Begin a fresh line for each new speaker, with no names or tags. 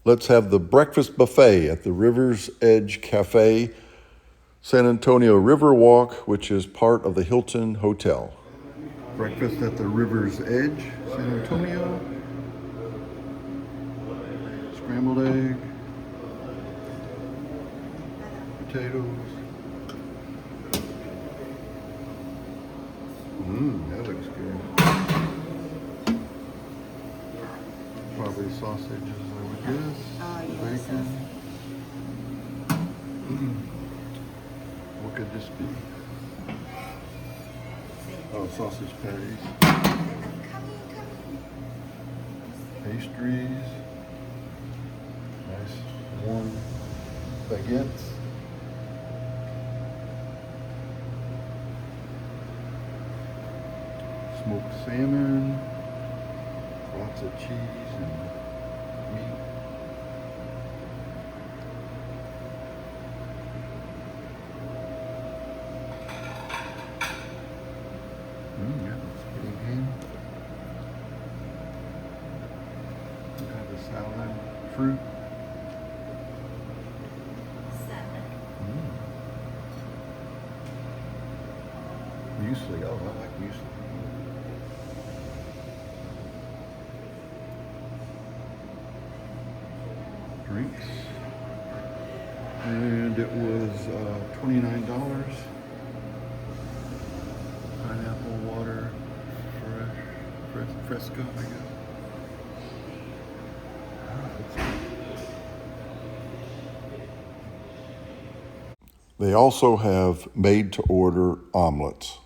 Let's have the breakfast buffet at the River's Edge Cafe, San Antonio Riverwalk, which is part of the Hilton Hotel. Breakfast at the River's Edge, San Antonio. Scrambled egg, potatoes. That looks good. Probably sausages, I would guess.
Yes.
Bacon. What could this be? Oh, sausage patties. Pastries. Nice warm baguettes. Smoked salmon. Lots of cheese and meat. Yeah, it's getting ham. We have the salad, fruit. Muesli, oh, I like muesli. Drinks. And it was $29. Pineapple water, fresco, I guess. They also have made-to-order omelets.